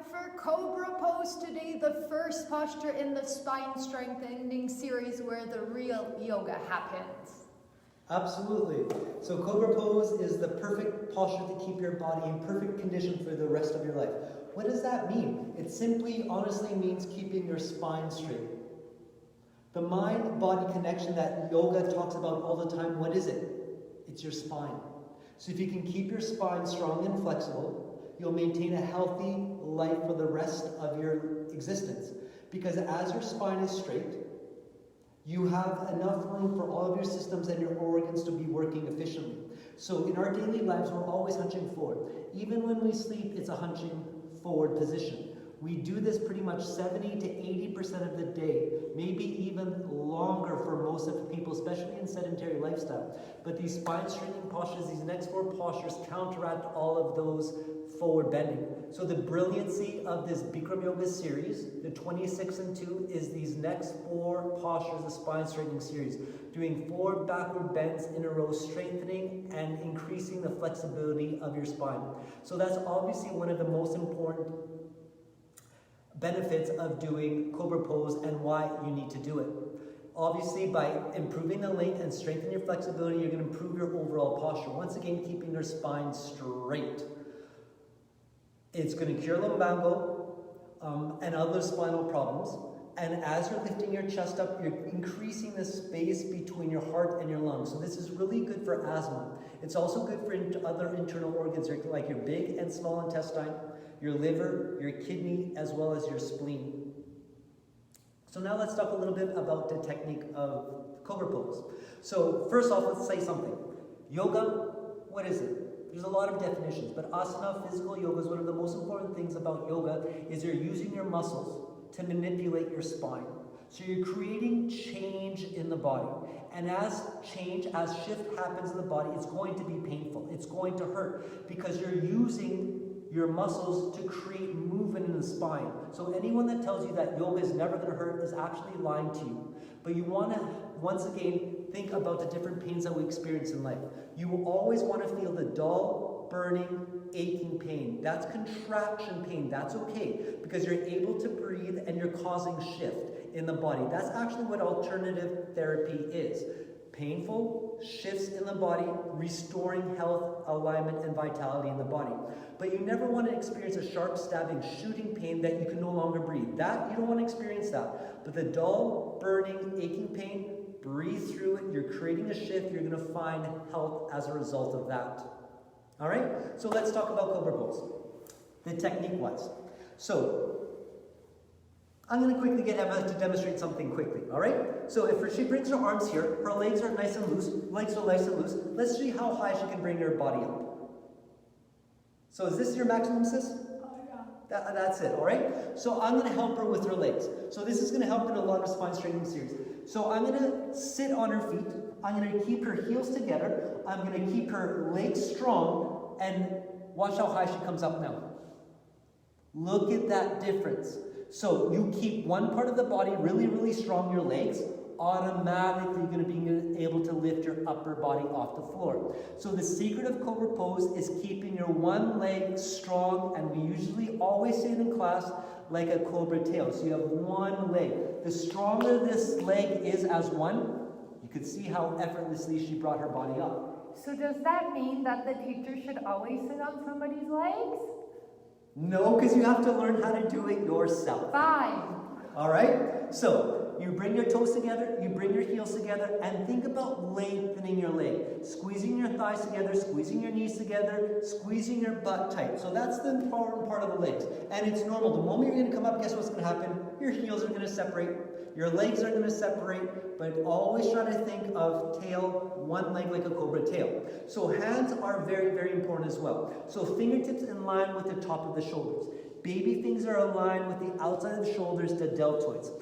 for Cobra Pose today, the first posture in the spine strengthening series where the real yoga happens. Absolutely. So Cobra Pose is the perfect posture to keep your body in perfect condition for the rest of your life. What does that mean? It simply, honestly means keeping your spine straight. The mind-body connection that yoga talks about all the time, what is it? It's your spine. So if you can keep your spine strong and flexible, you'll maintain a healthy life for the rest of your existence. Because as your spine is straight, you have enough room for all of your systems and your organs to be working efficiently. So in our daily lives, we're always hunching forward. Even when we sleep, it's a hunching forward position. We do this pretty much 70 to 80% of the day, maybe even longer for most of the people, especially in sedentary lifestyle. But these spine straightening postures, these next four postures counteract all of those forward bending. So the brilliancy of this Bikram Yoga series, the 26 and 2, is these next four postures of spine straightening series, doing 4 backward bends in a row, strengthening and increasing the flexibility of your spine. So that's obviously one of the most important benefits of doing Cobra Pose and why you need to do it. Obviously, by improving the length and strengthening your flexibility, you're going to improve your overall posture. Once again, keeping your spine straight. It's going to cure lumbago and other spinal problems. And as you're lifting your chest up, you're increasing the space between your heart and your lungs. So this is really good for asthma. It's also good for other internal organs like your big and small intestine, your liver, your kidney, as well as your spleen. So now let's talk a little bit about the technique of Cobra Pose. So first off, let's say something. Yoga, what is it? There's a lot of definitions, but asana, physical yoga, is one of the most important things about yoga is you're using your muscles to manipulate your spine. So you're creating change in the body. And as shift happens in the body, it's going to be painful. It's going to hurt because you're using your muscles to create movement in the spine. So anyone that tells you that yoga is never going to hurt is actually lying to you. But you want to, once again, think about the different pains that we experience in life. You will always want to feel the dull, burning, aching pain. That's contraction pain. That's okay because you're able to breathe and you're causing shift in the body. That's actually what alternative therapy is. Painful shifts in the body, restoring health, alignment, and vitality in the body. But you never want to experience a sharp, stabbing, shooting pain that you can no longer breathe. That, you don't want to experience that. But the dull, burning, aching pain, breathe through it. You're creating a shift. You're going to find health as a result of that. All right? So let's talk about Cobra Pose. The technique-wise. So I'm going to quickly get Emma to demonstrate something quickly, all right? So if she brings her arms here, her legs are nice and loose, let's see how high she can bring her body up. So is this your maximum, sis? Yeah. That's it, all right? So I'm going to help her with her legs. So this is going to help in a lot of spine straightening series. So I'm going to sit on her feet. I'm going to keep her heels together. I'm going to keep her legs strong, and watch how high she comes up now. Look at that difference. So you keep one part of the body really, really strong, your legs, automatically you're going to be able to lift your upper body off the floor. So the secret of Cobra Pose is keeping your one leg strong, and we usually always say it in class, like a cobra tail. So you have one leg. The stronger this leg is as one, you could see how effortlessly she brought her body up. So does that mean that the teacher should always sit on somebody's legs? No, because you have to learn how to do it yourself. Fine. All right? So you bring your toes together, you bring your heels together, and think about lengthening your leg. Squeezing your thighs together, squeezing your knees together, squeezing your butt tight. So that's the important part of the legs. And it's normal. The moment you're going to come up, guess what's going to happen? Your heels are going to separate. Your legs are going to separate, but always try to think of tail, one leg like a cobra tail. So hands are very, very important as well. So fingertips in line with the top of the shoulders. Baby fingers are aligned with the outside of the shoulders, the deltoids.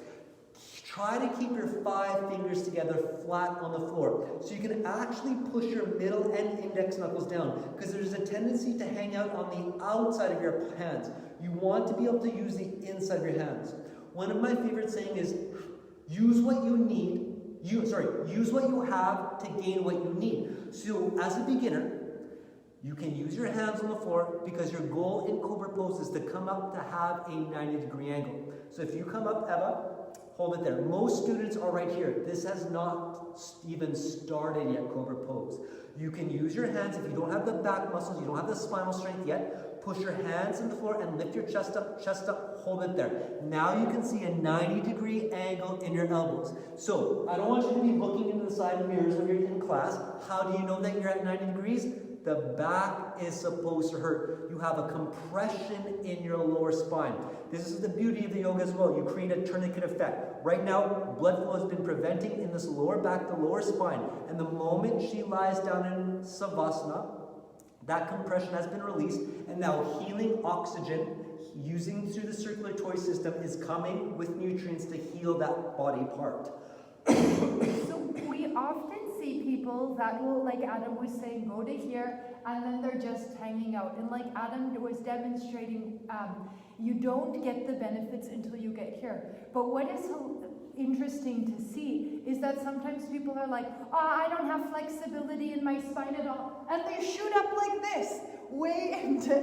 Try to keep your 5 fingers together flat on the floor. So you can actually push your middle and index knuckles down, because there's a tendency to hang out on the outside of your hands. You want to be able to use the inside of your hands. One of my favorite saying is, use what you have to gain what you need. So as a beginner, You can use your hands on the floor because your goal in Cobra Pose is to come up to have a 90-degree angle. So if you come up, Eva, hold it there. Most students are right here. This has not even started yet, Cobra Pose. You can use your hands. If you don't have the back muscles, you don't have the spinal strength yet, push your hands on the floor and lift your chest up, hold it there. Now you can see a 90-degree angle in your elbows. So I don't want you to be looking into the side mirrors when you're in class. How do you know that you're at 90 degrees? The back is supposed to hurt. You have a compression in your lower spine. This is the beauty of the yoga as well. You create a tourniquet effect. Right now, blood flow has been preventing in this lower back, the lower spine. And the moment she lies down in Savasana, that compression has been released. And now healing oxygen, using through the circulatory system, is coming with nutrients to heal that body part. So we often see people that will, like Adam was saying, go to here and then they're just hanging out. And like Adam was demonstrating, you don't get the benefits until you get here. But what is so interesting to see is that sometimes people are like, oh, I don't have flexibility in my spine at all. And they shoot up like this, way into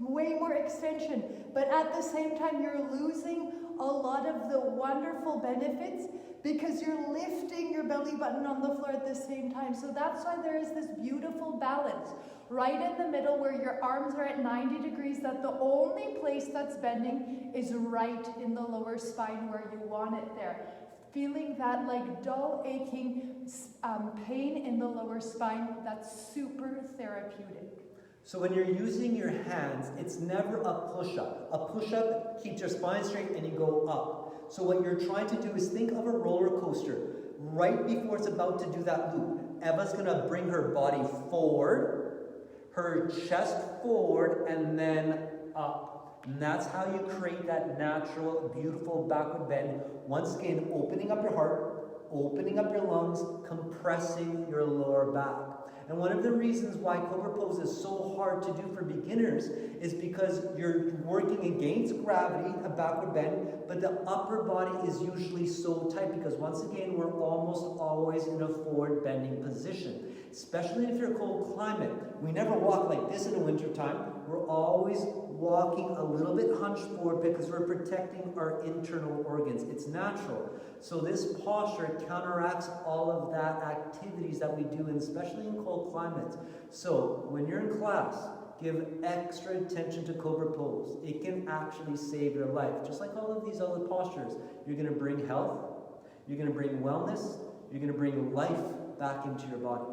way more extension. But at the same time, you're losing a lot of the wonderful benefits because you're lifting your belly button on the floor at the same time. So that's why there is this beautiful balance right in the middle where your arms are at 90 degrees, that the only place that's bending is right in the lower spine where you want it there. Feeling that like dull, aching pain in the lower spine, that's super therapeutic. So when you're using your hands, it's never a push-up. A push-up keeps your spine straight and you go up. So what you're trying to do is think of a roller coaster. Right before it's about to do that loop, Eva's going to bring her body forward, her chest forward, and then up. And that's how you create that natural, beautiful backward bend. Once again, opening up your heart, opening up your lungs, compressing your lower back. And one of the reasons why Cobra Pose is so hard to do for beginners is because you're working against gravity, a backward bend, but the upper body is usually so tight because once again, we're almost always in a forward bending position. Especially if you're a cold climate. We never walk like this in the wintertime. We're always walking a little bit hunched forward because we're protecting our internal organs. It's natural. So this posture counteracts all of that activities that we do, and especially in cold climates. So when you're in class, give extra attention to Cobra Pose. It can actually save your life. Just like all of these other postures. You're going to bring health, you're going to bring wellness, you're going to bring life back into your body.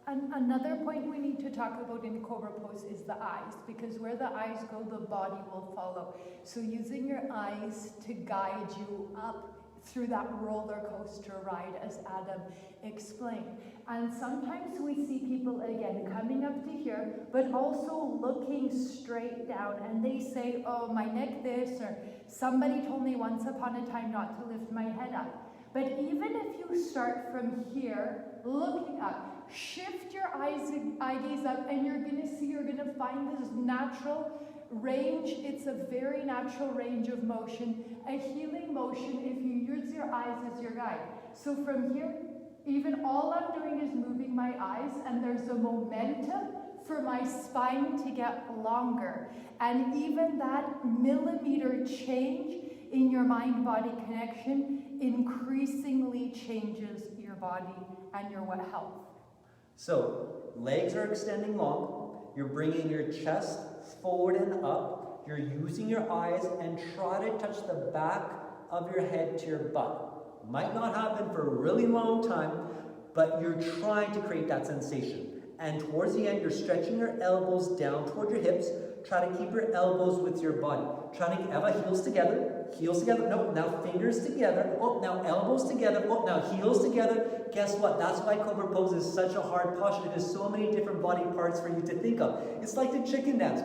Another point we need to talk about in Cobra Pose is the eyes, because where the eyes go, the body will follow. So using your eyes to guide you up through that roller coaster ride, as Adam explained. And sometimes we see people, again, coming up to here, but also looking straight down, and they say, oh, my neck this, or somebody told me once upon a time not to lift my head up. But even if you start from here, looking up, shift your eye gaze up, and you're going to see, you're going to find this natural range. It's a very natural range of motion, a healing motion if you use your eyes as your guide. So from here, even all I'm doing is moving my eyes, and there's a momentum for my spine to get longer. And even that millimeter change in your mind-body connection increasingly changes your body and your health. So, legs are extending long, you're bringing your chest forward and up, you're using your eyes, and try to touch the back of your head to your butt. Might not happen for a really long time, but you're trying to create that sensation. And towards the end, you're stretching your elbows down toward your hips. Try to keep your elbows with your body. Try to get Eva, heels together. Heels together. No, now fingers together. Oh, now elbows together. Oh, now heels together. Guess what? That's why Cobra Pose is such a hard posture. There's so many different body parts for you to think of. It's like the chicken dance.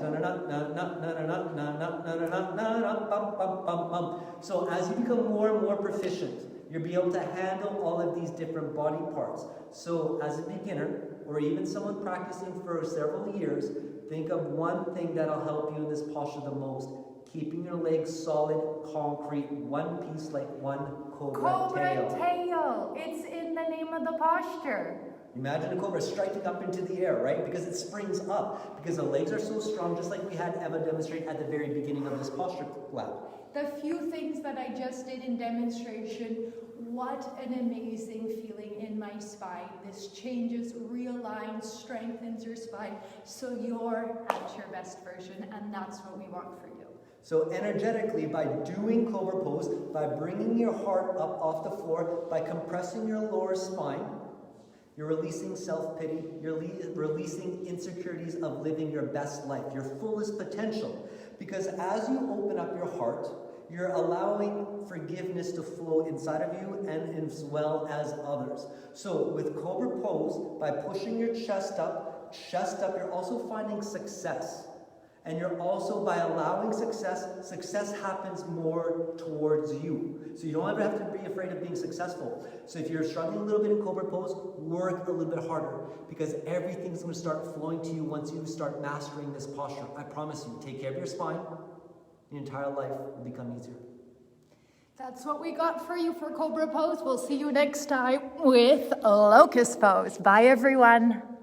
So as you become more and more proficient, you'll be able to handle all of these different body parts. So as a beginner, or even someone practicing for several years, think of one thing that'll help you in this posture the most. Keeping your legs solid, concrete, one piece like one cobra tail. Cobra tail. It's in the name of the posture. Imagine a cobra striking up into the air, right? Because it springs up. Because the legs are so strong, just like we had Eva demonstrate at the very beginning of this posture lab. The few things that I just did in demonstration, what an amazing feeling in my spine. This changes, realigns, strengthens your spine, so you're at your best version, and that's what we want for you. So energetically, by doing Cobra Pose, by bringing your heart up off the floor, by compressing your lower spine, you're releasing self-pity, you're releasing insecurities of living your best life, your fullest potential. Because as you open up your heart, you're allowing forgiveness to flow inside of you and as well as others. So with Cobra Pose, by pushing your chest up, you're also finding success. And you're also, by allowing success happens more towards you. So you don't ever have to be afraid of being successful. So if you're struggling a little bit in Cobra Pose, work a little bit harder, because everything's going to start flowing to you once you start mastering this posture. I promise you, take care of your spine. Your entire life will become easier. That's what we got for you for Cobra Pose. We'll see you next time with Locust Pose. Bye, everyone.